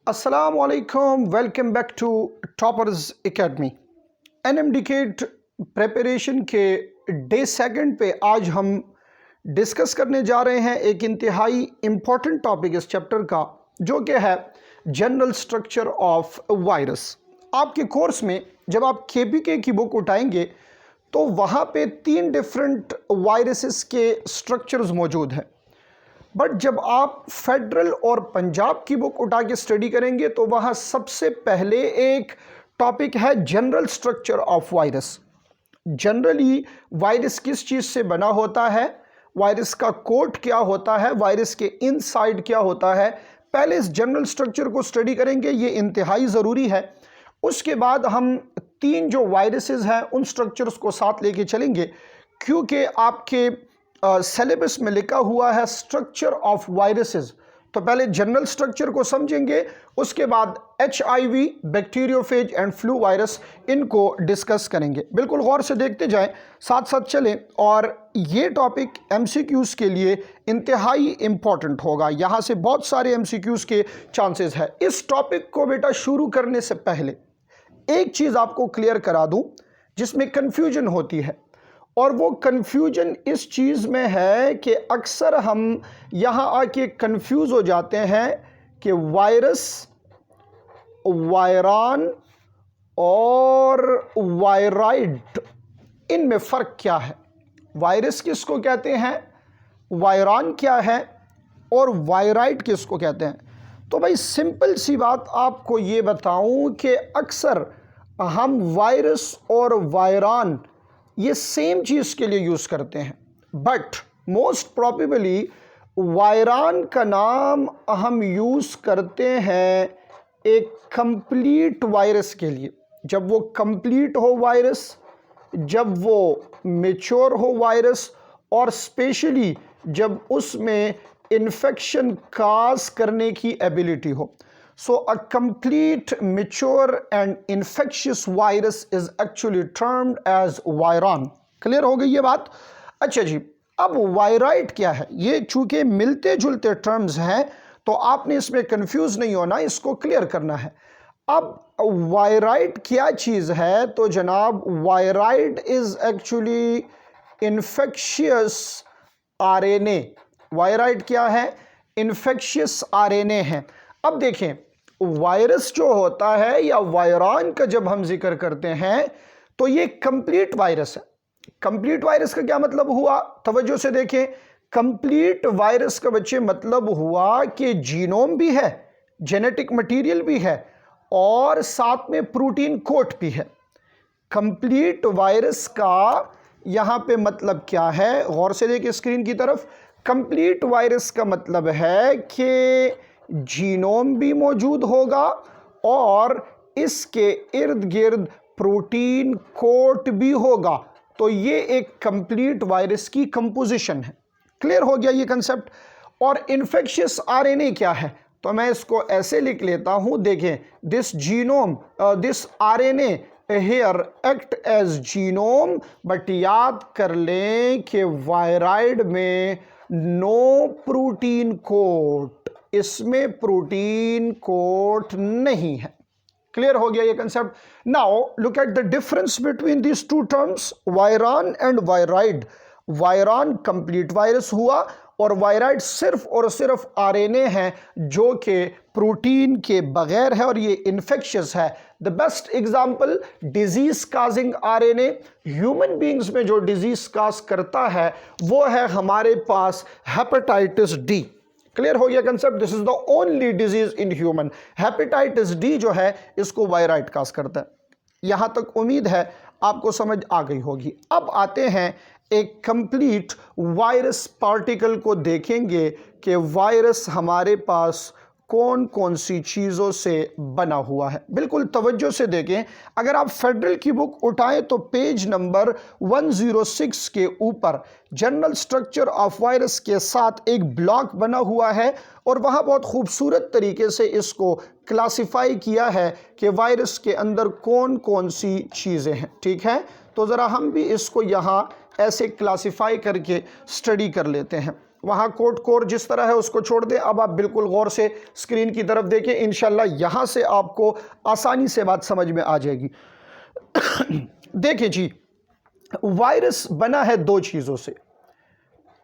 Assalamualaikum, welcome back to toppers academy. NMDCAT preparation के day second पे आज हम डिस्कस करने जा रहे हैं एक इंतहाई इम्पॉर्टेंट टॉपिक इस चैप्टर का, जो कि है जनरल स्ट्रक्चर ऑफ वायरस। आपके कोर्स में जब आप केपीके की बुक उठाएंगे तो वहाँ पे 3 डिफरेंट वायरसेस के स्ट्रक्चर्स मौजूद हैं, बट जब आप फेडरल और पंजाब की बुक उठा के स्टडी करेंगे तो वहाँ सबसे पहले एक टॉपिक है general structure of virus. Generally virus किस चीज़ से बना होता है, वायरस का कोट क्या होता है, वायरस के इनसाइड क्या होता है, पहले इस जनरल स्ट्रक्चर को स्टडी करेंगे, ये इंतहाई ज़रूरी है। उसके बाद हम 3 जो वायरसेस हैं उन स्ट्रक्चर्स को साथ लेके चलेंगे, क्योंकि आपके सिलेबस में लिखा हुआ है स्ट्रक्चर ऑफ वायरसेस। तो पहले जनरल स्ट्रक्चर को समझेंगे, उसके बाद HIV, bacteriophage and flu virus, इनको डिस्कस करेंगे। बिल्कुल गौर से देखते जाएं, साथ साथ चलें, और ये टॉपिक MCQs के लिए इंतहाई इम्पॉर्टेंट होगा। यहाँ से बहुत सारे MCQs के चांसेस है। इस टॉपिक को बेटा शुरू करने से पहले एक चीज़ आपको क्लियर करा दूँ जिसमें कन्फ्यूजन होती है, और वो कन्फ्यूजन इस चीज़ में है कि अक्सर हम यहाँ आके कंफ्यूज हो जाते हैं कि वायरस, वायरान और वायराइड, इनमें फ़र्क क्या है, वायरस किसको कहते हैं, वायरान क्या है और वायराइड किसको कहते हैं। तो भाई सिंपल सी बात आपको ये बताऊं कि अक्सर हम वायरस और वायरान ये सेम चीज़ के लिए यूज़ करते हैं, बट मोस्ट प्रोबेबली वायरान का नाम हम यूज़ करते हैं एक कंप्लीट वायरस के लिए। जब वो कंप्लीट हो वायरस, जब वो मेच्योर हो वायरस, और स्पेशली जब उसमें इन्फेक्शन काज करने की एबिलिटी हो। So a complete, mature and infectious virus is actually termed as viron। Clear हो गई ये बात। अच्छा जी, अब वायराइड क्या है, ये चूंकि मिलते जुलते टर्म्स हैं तो आपने इसमें कंफ्यूज नहीं होना, इसको क्लियर करना है। अब वायराइड क्या चीज़ है, तो जनाब wired is actually infectious RNA। Wired क्या है, इन्फेक्शियस RNA है। अब देखें, वायरस जो होता है या वायरान का जब हम जिक्र करते हैं तो ये कंप्लीट वायरस है। कंप्लीट वायरस का क्या मतलब हुआ, तवज्जो से देखें। कंप्लीट वायरस का बच्चे मतलब हुआ कि जीनोम भी है, जेनेटिक मटेरियल भी है, और साथ में प्रोटीन कोट भी है। कंप्लीट वायरस का यहाँ पे मतलब क्या है, गौर से देखिए स्क्रीन की तरफ। कंप्लीट वायरस का मतलब है कि जीनोम भी मौजूद होगा और इसके इर्द गिर्द प्रोटीन कोट भी होगा। तो ये एक कंप्लीट वायरस की कंपोजिशन है। क्लियर हो गया ये कंसेप्ट। और इन्फेक्शियस RNA क्या है, तो मैं इसको ऐसे लिख लेता हूं, देखें, this genome, this RNA here act as genome, but याद कर लें कि वायराइड में नो प्रोटीन कोट, इसमें प्रोटीन कोट नहीं है। क्लियर हो गया ये concept. Now look at the difference between this two terms, virion and viroid. Virion complete virus हुआ और वायराइड सिर्फ और सिर्फ RNA है जो कि प्रोटीन के बगैर है, और ये इन्फेक्शियस है। The best example, disease causing RNA, human beings में जो डिजीज काज करता है वो है हमारे पास हेपेटाइटिस D। क्लियर हो गया concept. This is the only disease in human. Hepatitis D जो है इसको वायराइड काज करता है। यहां तक उम्मीद है आपको समझ आ गई होगी। अब आते हैं एक कंप्लीट वायरस पार्टिकल को, देखेंगे कि वायरस हमारे पास कौन कौन सी चीज़ों से बना हुआ है। बिल्कुल तवज्जो से देखें, अगर आप फेडरल की बुक उठाएं तो पेज नंबर 106 के ऊपर जनरल स्ट्रक्चर ऑफ वायरस के साथ एक ब्लॉक बना हुआ है, और वहाँ बहुत खूबसूरत तरीके से इसको क्लासिफाई किया है कि वायरस के अंदर कौन कौन सी चीज़ें हैं। ठीक है, तो ज़रा हम भी इसको यहाँ ऐसे क्लासिफाई करके स्टडी कर लेते हैं। वहाँ कोट कोर जिस तरह है उसको छोड़ दें। अब आप बिल्कुल गौर से स्क्रीन की तरफ देखें, इंशाल्लाह यहाँ से आपको आसानी से बात समझ में आ जाएगी। देखिए जी, वायरस बना है दो चीज़ों से,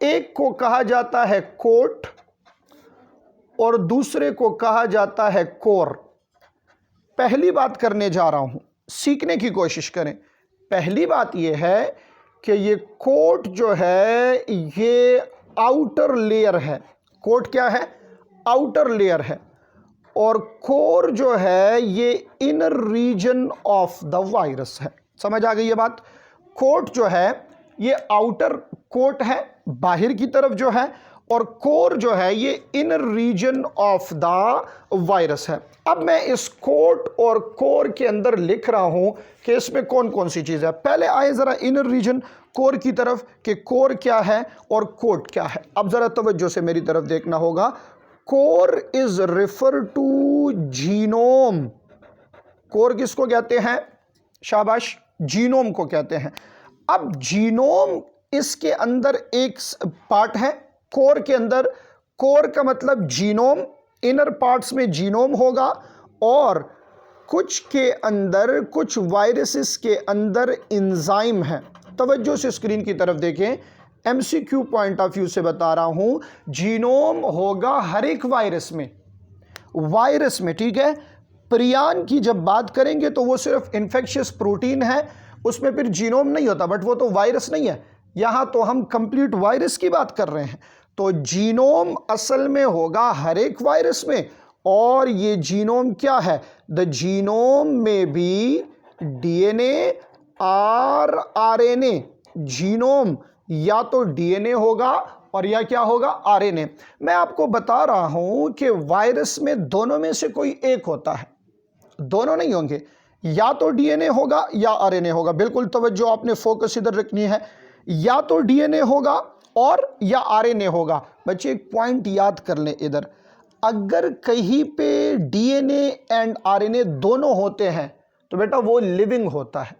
एक को कहा जाता है कोट और दूसरे को कहा जाता है कोर। पहली बात करने जा रहा हूं, सीखने की कोशिश करें। पहली बात यह है कि ये कोट जो है ये आउटर लेयर है। कोट क्या है? आउटर लेयर है। और कोर जो है ये inner region of the virus है। समझ आ गई ये बात? कोट जो है ये आउटर कोट है, बाहर की तरफ जो है, और कोर जो है ये inner region of the virus है। अब मैं इस कोट और कोर के अंदर लिख रहा हूं कि इसमें कौन कौन सी चीज़ है। पहले आए ज़रा इनर रीजन कोर की तरफ कि कोर क्या है और कोट क्या है। अब ज़रा तवज्जो से मेरी तरफ देखना होगा। Core is refer to genome. Core किसको कहते हैं? शाबाश, जीनोम को कहते हैं। अब जीनोम इसके अंदर एक पार्ट है कोर के अंदर। कोर का मतलब जीनोम, इनर पार्ट्स में जीनोम होगा, और कुछ के अंदर, कुछ वायरसेस के अंदर एंजाइम है। तवज्जो से स्क्रीन की तरफ देखें, एमसीक्यू पॉइंट ऑफ व्यू से बता रहा हूं। जीनोम होगा हर एक वायरस में, ठीक है। प्रियान की जब बात करेंगे तो वो सिर्फ इन्फेक्शियस प्रोटीन है, उसमें फिर जीनोम नहीं होता, बट वो तो वायरस नहीं है। यहां तो हम कंप्लीट वायरस की बात कर रहे हैं। तो जीनोम असल में होगा हर एक वायरस में। और ये जीनोम क्या है? द जीनोम में भी डीएनए और आरएनए। जीनोम या तो डीएनए होगा और या क्या होगा? आरएनए। मैं आपको बता रहा हूं कि वायरस में दोनों में से कोई एक होता है, दोनों नहीं होंगे। या तो डीएनए होगा या आरएनए होगा। बिल्कुल तवज्जो, आपने फोकस इधर रखनी है। या तो डीएनए होगा और या आरएनए होगा। बच्चे एक पॉइंट याद कर लें इधर, अगर कहीं पे डीएनए एंड आरएनए दोनों होते हैं तो बेटा वो लिविंग होता है।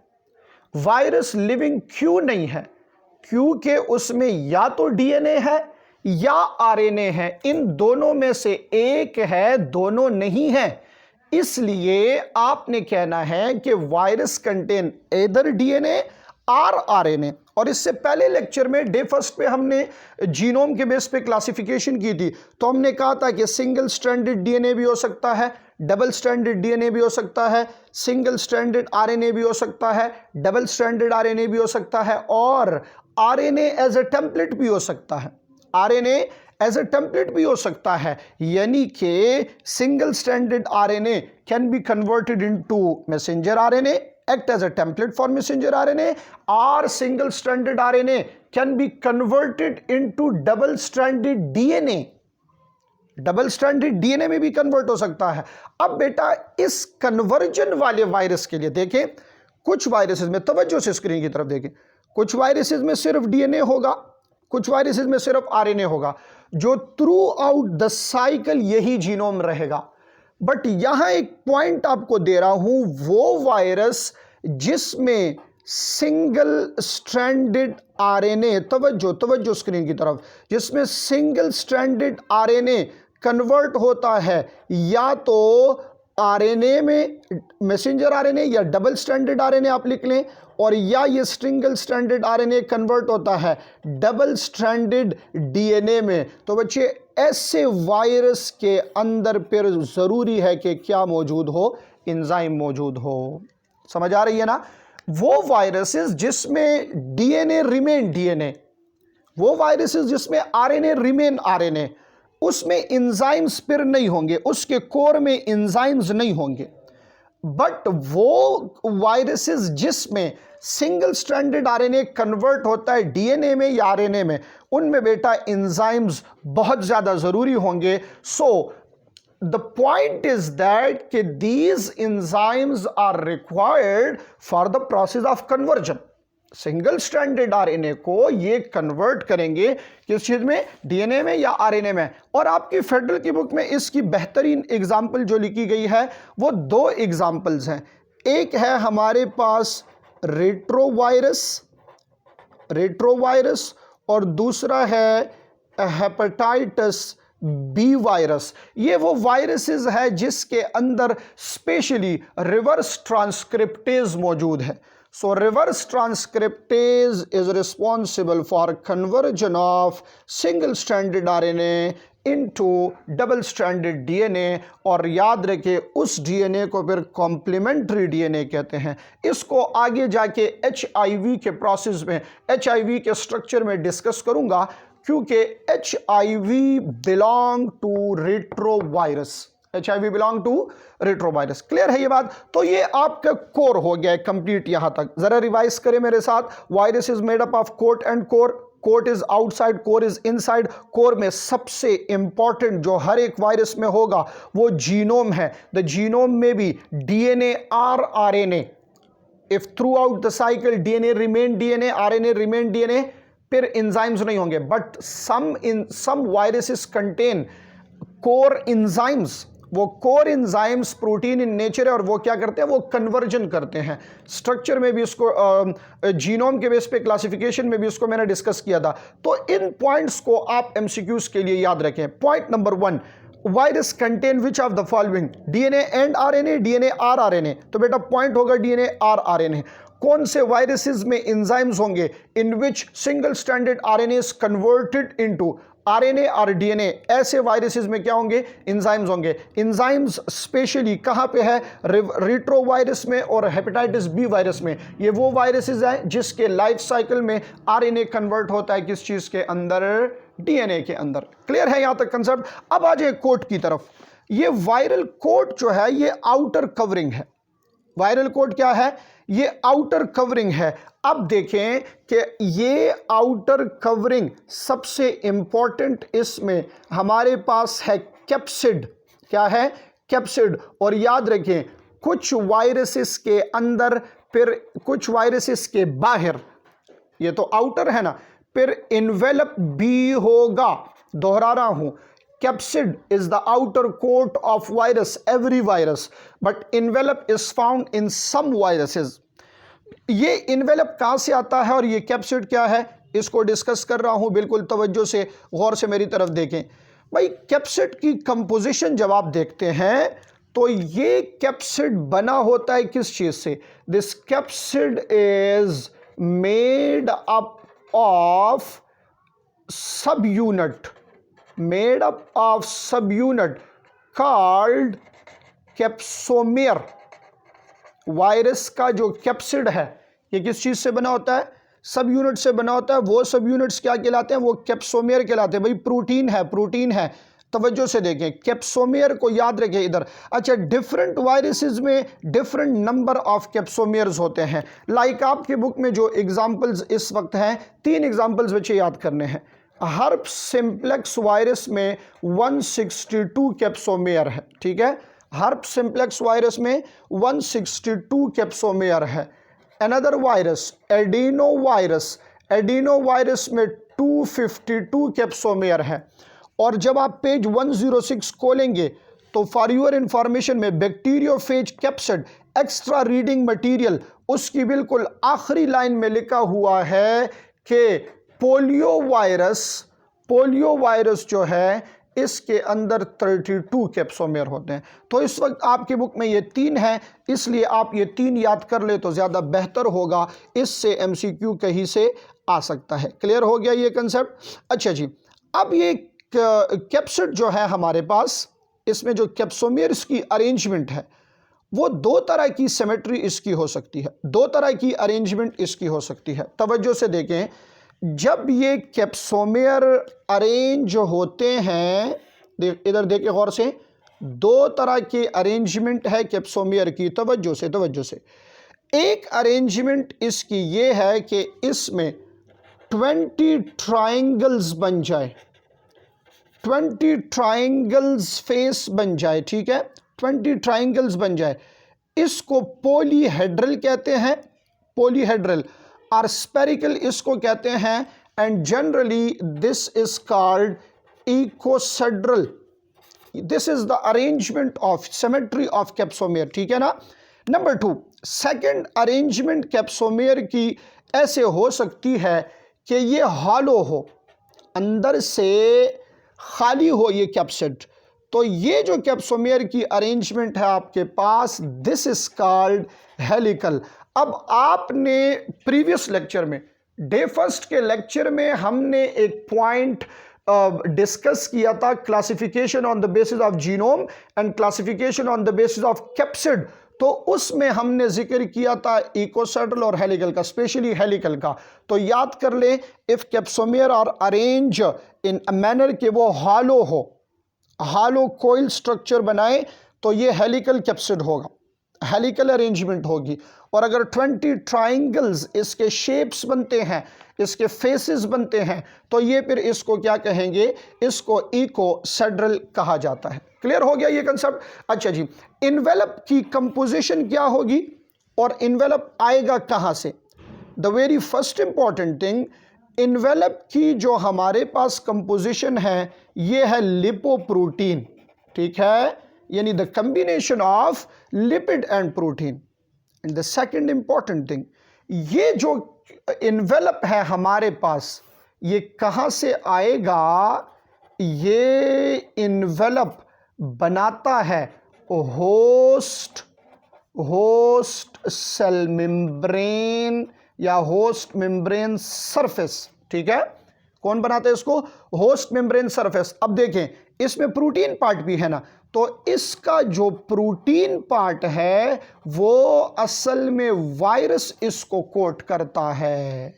वायरस लिविंग क्यों नहीं है? क्योंकि उसमें या तो डीएनए है या आरएनए है, इन दोनों में से एक है, दोनों नहीं है। इसलिए आपने कहना है कि वायरस कंटेन एदर डीएनए और आरएनए। और इससे पहले लेक्चर में डे फर्स्ट पे हमने जीनोम के बेस पे क्लासिफिकेशन की थी, तो हमने कहा था कि सिंगल स्ट्रैंडेड डीएनए भी हो सकता है, डबल स्ट्रैंडेड डीएनए भी हो सकता है, सिंगल स्ट्रैंडेड आरएनए भी हो सकता है, डबल स्ट्रैंडेड आरएनए भी हो सकता है, और आरएनए एज अ टेम्पलेट भी हो सकता है। आरएनए एज अ टेम्पलेट भी हो सकता है, यानी कि single stranded RNA can be converted into messenger RNA, act as a template for messenger RNA, or single stranded RNA can be converted into double stranded DNA। Double stranded DNA में भी convert हो सकता है। अब बेटा इस conversion वाले virus के लिए देखें, कुछ वायरसेस में, तवज्जो से स्क्रीन की तरफ देखें, कुछ वायरसेस में सिर्फ डीएनए होगा, कुछ वायरसेस में सिर्फ आरएनए होगा, जो थ्रू आउट द साइकिल यही जीनोम रहेगा। बट यहां एक पॉइंट आपको दे रहा हूं, वो वायरस जिसमें सिंगल स्ट्रैंडेड आरएनए, तवज्जो स्क्रीन की तरफ, जिसमें सिंगल स्ट्रैंडेड आरएनए कन्वर्ट होता है या तो आरएनए में, मैसेंजर आरएनए, या डबल स्ट्रैंडेड आरएनए आप लिख लें, और या ये सिंगल स्ट्रैंडेड आरएनए कन्वर्ट होता है डबल स्ट्रैंडेड डीएनए में। तो बच्चे ऐसे वायरस के अंदर फिर जरूरी है कि क्या मौजूद हो? एंजाइम मौजूद हो। समझ आ रही है ना? वो वायरसेस जिसमें डीएनए रिमेन डीएनए, वो वायरसेस जिसमें आरएनए रिमेन आरएनए, उसमें एंजाइम्स फिर नहीं होंगे, उसके कोर में एंजाइम्स नहीं होंगे। बट वो वायरसेस जिसमें सिंगल स्ट्रैंडेड आरएनए कन्वर्ट होता है डीएनए में या आरएनए में, उनमें बेटा एंजाइम्स बहुत ज्यादा जरूरी होंगे। So the point is that कि these enzymes are required for the process of conversion। Single stranded RNA को ये कन्वर्ट करेंगे किस चीज में? डीएनए में या आरएनए में। और आपकी फेडरल की बुक में इसकी बेहतरीन एग्जाम्पल जो लिखी गई है वो दो एग्जाम्पल्स हैं। एक है हमारे पास रेट्रोवायरस, और दूसरा है हेपेटाइटिस बी वायरस। ये वो वायरसेस है जिसके अंदर स्पेशली रिवर्स ट्रांसक्रिप्टेज मौजूद है। सो reverse transcriptase is responsible for conversion of single stranded RNA into double stranded DNA, और याद रखिए उस डीएनए को फिर कॉम्प्लीमेंट्री डीएनए कहते हैं। इसको आगे जाके एचआईवी के प्रोसेस में, एचआईवी के स्ट्रक्चर में डिस्कस करूंगा, क्योंकि HIV belong to retrovirus, HIV belong to retrovirus. Clear है ये बात? तो ये आपका कोर हो गया है कंप्लीट यहां तक। जरा रिवाइज करें मेरे साथ। Virus is made up of coat and core, coat is outside, core is inside. Core में सबसे इंपॉर्टेंट जो हर एक वायरस में होगा वो जीनोम है। द जीनोम में भी DNA or RNA, if throughout the cycle DNA remain DNA, RNA remain DNA, फिर एंजाइम्स नहीं होंगे। But some viruses contain core enzymes. वो core enzymes protein in nature है, और वो क्या करते हैं, वो कन्वर्जन करते हैं। स्ट्रक्चर में भी इसको, जीनोम के बेस पे क्लासिफिकेशन में भी इसको मैंने डिस्कस किया था। तो इन पॉइंट्स को आप एमसीक्यूज के लिए याद रखें। Point number 1, virus contain which of the following, DNA and RNA, DNA or RNA. तो बेटा पॉइंट होगा डीएनए आर आरएनए। कौन से वायरसेस में एंजाइम्स होंगे in which single stranded RNA is converted into RNA और डीएनए? ऐसे वायरसेस में क्या होंगे, एंजाइम्स होंगे। एंजाइम्स स्पेशली कहां पे है, रेट्रोवायरस में और हेपेटाइटिस बी वायरस में। ये वो वायरसेस हैं जिसके लाइफ साइकिल में आरएनए कन्वर्ट होता है किस चीज के अंदर, डीएनए के अंदर। क्लियर है यहां तक कंसेप्ट? अब आ जाए कोट की तरफ। ये वायरल कोट जो है ये आउटर कवरिंग है। वायरल कोट क्या है, ये आउटर कवरिंग है। अब देखें कि ये आउटर कवरिंग सबसे इंपॉर्टेंट इसमें हमारे पास है कैप्सिड। क्या है, कैप्सिड। और याद रखें कुछ वायरसेस के अंदर, फिर कुछ वायरसेस के बाहर, ये तो आउटर है ना, फिर इन्वेलप भी होगा। दोहरा रहा हूं, capsid is the outer coat of virus, every virus, but envelope is found in some viruses. ये इन्वेलप कहां से आता है और ये कैप्सिड क्या है, इसको डिस्कस कर रहा हूं। बिल्कुल तवज्जो से गौर से मेरी तरफ देखें भाई। कैप्सिड की कंपोजिशन जब आप देखते हैं तो ये कैप्सिड बना होता है किस चीज से, this capsid is made up of सब unit, made up of subunit called capsomere. Virus का जो कैप्सिड है ये किस चीज से बना होता है, सब यूनिट से बना होता है। वो सब यूनिट्स क्या कहलाते हैं, वो कैप्सोमेयर कहलाते हैं। भाई प्रोटीन है, प्रोटीन है। तवज्जो से देखें, कैप्सोमेयर को याद रखें इधर। अच्छा, डिफरेंट वायरसेस में डिफरेंट नंबर ऑफ कैप्सोमेयर्स होते हैं। लाइक आपकी बुक में जो एग्जांपल्स इस वक्त हैं, 3 एग्जांपल्स बच्चे याद करने हैं। हर्प सिंप्लेक्स वायरस में 162 कैप्सोमेयर है, ठीक है। हर्प सिंप्लेक्स वायरस में 162 कैप्सोमेयर है। Another virus adeno virus, adeno virus में 252 कैप्सोमेयर है। और जब आप पेज 106 खोलेंगे तो फॉर योर इंफॉर्मेशन में bacteriophage capsid extra reading material, उसकी बिल्कुल आखिरी लाइन में लिखा हुआ है कि पोलियो वायरस जो है इसके अंदर 32 कैप्सोमेयर होते हैं। तो इस वक्त आपकी बुक में ये 3 है, इसलिए आप ये 3 याद कर ले तो ज़्यादा बेहतर होगा। इससे एमसीक्यू कहीं से आ सकता है। क्लियर हो गया ये कंसेप्ट? अच्छा जी, अब ये कैप्सिड जो है हमारे पास, इसमें जो कैप्सोमेयर्स की अरेंजमेंट है वो 2 तरह की सिमेट्री इसकी हो सकती है, 2 तरह की अरेंजमेंट इसकी हो सकती है। तवज्जो से देखें, जब ये कैप्सोमेयर अरेंज होते हैं, इधर देखिए गौर से, 2 तरह के अरेंजमेंट है कैप्सोमेयर की। तवज्जो से एक अरेंजमेंट इसकी ये है कि इसमें 20 ट्रायंगल्स बन जाए, 20 ट्रायंगल्स फेस बन जाए, ठीक है, 20 ट्रायंगल्स बन जाए। इसको पॉलीहेड्रल कहते हैं, पॉलीहेड्रल। और स्पेरिकल इसको कहते हैं। And generally this is called icosahedral. This is the arrangement of symmetry of capsomere, ठीक है ना। नंबर 2, सेकंड अरेंजमेंट कैप्सोमेयर की ऐसे हो सकती है कि ये हॉलो हो, अंदर से खाली हो ये कैप्सिड, तो ये जो कैप्सोमेयर की अरेंजमेंट है आपके पास, दिस इज कॉल्ड हेलिकल। अब आपने प्रीवियस लेक्चर में, डे फर्स्ट के लेक्चर में हमने एक पॉइंट डिस्कस किया था, classification on the basis of genome and classification on the basis of capsid. तो उसमें हमने जिक्र किया था इकोसेडल और हेलिकल का, स्पेशली हेलिकल का। तो याद कर ले, if capsomere are arrange in a manner कि वो हॉलो हो, हॉलो कोइल स्ट्रक्चर बनाए, तो ये हेलिकल कैप्सिड होगा, हेलिकल अरेंजमेंट होगी। और अगर 20 ट्राइंगल्स इसके शेप्स बनते हैं, इसके फेसेस बनते हैं, तो ये फिर इसको क्या कहेंगे, इसको इकोसेड्रल कहा जाता है। क्लियर हो गया ये कंसेप्ट? अच्छा जी, इन्वेलप की कंपोजिशन क्या होगी और इन्वेलप आएगा कहां से? The very first important thing, envelope की जो हमारे पास कंपोजिशन है ये है लिपोप्रोटीन, ठीक है, यानी the combination of lipid and protein. And the second important thing, ये जो इन्वेलप है हमारे पास, ये कहां से आएगा? ये इन्वेलप बनाता है होस्ट सेल मेम्ब्रेन या होस्ट मेम्ब्रेन सरफेस, ठीक है। कौन बनाता है इसको? Host membrane surface. अब देखें, इसमें प्रोटीन पार्ट भी है ना, तो इसका जो प्रोटीन पार्ट है वो असल में वायरस इसको कोट करता है।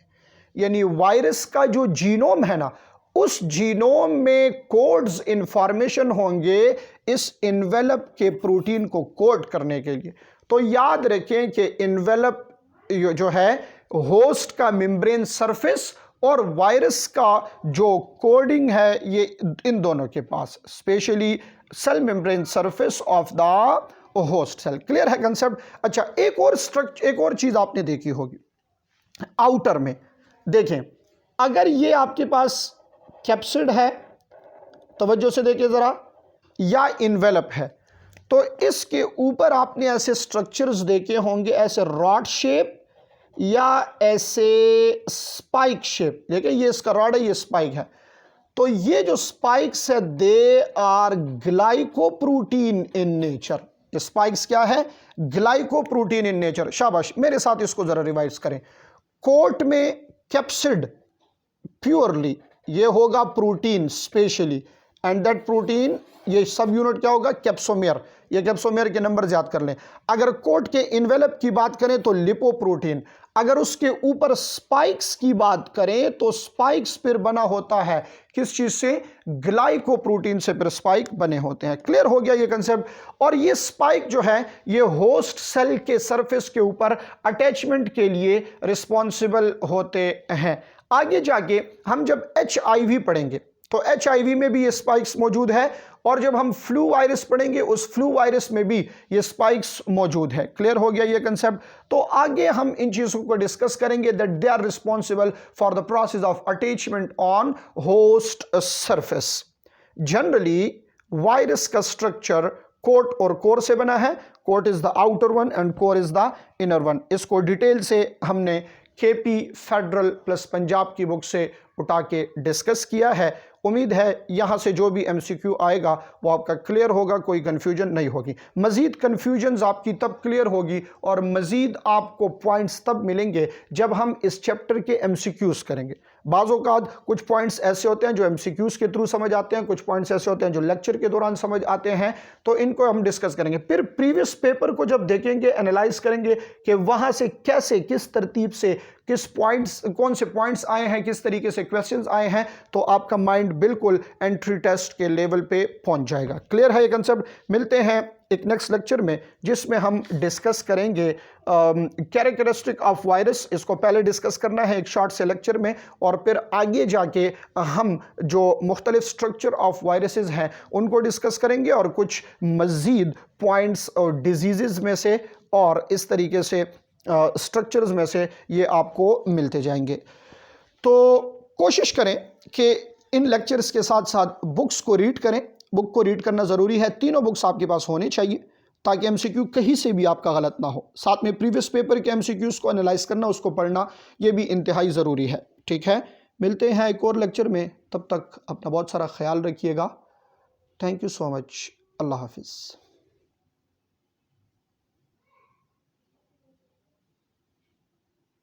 यानी वायरस का जो जीनोम है ना, उस जीनोम में कोड्स इंफॉर्मेशन होंगे इस इन्वेलप के प्रोटीन को कोड करने के लिए। तो याद रखें कि इन्वेलप जो है होस्ट का मेम्ब्रेन सरफेस और वायरस का जो कोडिंग है ये इन दोनों के पास, specially cell membrane surface of the host cell. Clear है कंसेप्ट? अच्छा, एक और चीज आपने देखी होगी आउटर में। देखें, अगर ये आपके पास कैप्सिड है, तवज्जो से देखिए जरा, या इन्वेलप है, तो इसके ऊपर आपने ऐसे स्ट्रक्चर्स देखे होंगे, ऐसे रॉड शेप या ऐसे स्पाइक शेप। देखिए, ये इसका रॉड है, ये स्पाइक है। तो ये जो स्पाइक्स है they are glycoprotein in nature. ये स्पाइक्स क्या है? Glycoprotein in nature. शाबाश, मेरे साथ इसको जरा रिवाइज करें। कोट में कैप्सिड प्योरली ये होगा protein specially, and that protein, ये सब यूनिट क्या होगा? कैप्सोमेयर। ये कैप्सोमेयर के नंबर याद कर लें। अगर कोट के इन्वेलप की बात करें तो लिपोप्रोटीन। अगर उसके ऊपर स्पाइक्स की बात करें तो स्पाइक्स फिर बना होता है किस चीज से? ग्लाइकोप्रोटीन से फिर स्पाइक बने होते हैं। क्लियर हो गया ये कंसेप्ट? और ये स्पाइक जो है ये होस्ट सेल के सरफेस के ऊपर अटैचमेंट के लिए रिस्पॉन्सिबल होते हैं। आगे जाके हम जब HIV पढ़ेंगे तो HIV में भी ये स्पाइक्स मौजूद है, और जब हम फ्लू वायरस पढ़ेंगे उस फ्लू वायरस में भी ये स्पाइक्स मौजूद है। क्लियर हो गया ये कंसेप्ट? तो आगे हम इन चीजों को डिस्कस करेंगे that they are responsible for the process of attachment on host surface. Generally virus का स्ट्रक्चर कोट और कोर से बना है। Coat is the outer one and core is the inner one. इसको डिटेल से हमने KP फेडरल प्लस पंजाब की book से उठा के डिस्कस किया है। उम्मीद है यहाँ से जो भी MCQ आएगा वो आपका क्लियर होगा, कोई कन्फ्यूजन नहीं होगी। मज़ीद कन्फ्यूजन्स आपकी तब क्लियर होगी और मज़ीद आपको पॉइंट्स तब मिलेंगे जब हम इस चैप्टर के MCQs करेंगे। बाज़ औक़ात कुछ पॉइंट्स ऐसे होते हैं जो MCQs के थ्रू समझ आते हैं, कुछ पॉइंट्स ऐसे होते हैं जो लेक्चर के दौरान समझ आते हैं, तो इनको हम डिस्कस करेंगे। फिर प्रीवियस पेपर को जब देखेंगे, एनालाइज करेंगे कि वहाँ से कैसे, किस तरतीब से, किस पॉइंट्स, कौन से पॉइंट्स आए हैं, किस तरीके से क्वेश्चंस आए हैं, तो आपका माइंड बिल्कुल एंट्री टेस्ट के लेवल पे पहुंच जाएगा। क्लियर है ये कंसेप्ट? मिलते हैं एक नेक्स्ट लेक्चर में जिसमें हम डिस्कस करेंगे कैरेक्टरिस्टिक ऑफ वायरस। इसको पहले डिस्कस करना है एक शॉर्ट से लेक्चर में, और फिर आगे जाके हम जो मुख्तलिफ स्ट्रक्चर ऑफ वायरसेस हैं उनको डिस्कस करेंगे, और कुछ मज़ीद पॉइंट्स और डिजीज़ में से और इस तरीके से स्ट्रक्चर्स में से ये आपको मिलते जाएंगे। तो कोशिश करें कि इन लेक्चर्स के साथ साथ बुक्स को रीड करें। बुक को रीड करना ज़रूरी है। तीनों बुक्स आपके पास होने चाहिए ताकि MCQ कहीं से भी आपका गलत ना हो। साथ में प्रीवियस पेपर के MCQs को एनालाइज करना, उसको पढ़ना, ये भी इंतहाई ज़रूरी है। ठीक है, मिलते हैं एक और लेक्चर में, तब तक अपना बहुत सारा ख्याल रखिएगा। Thank you so much. अल्लाह हाफिज़।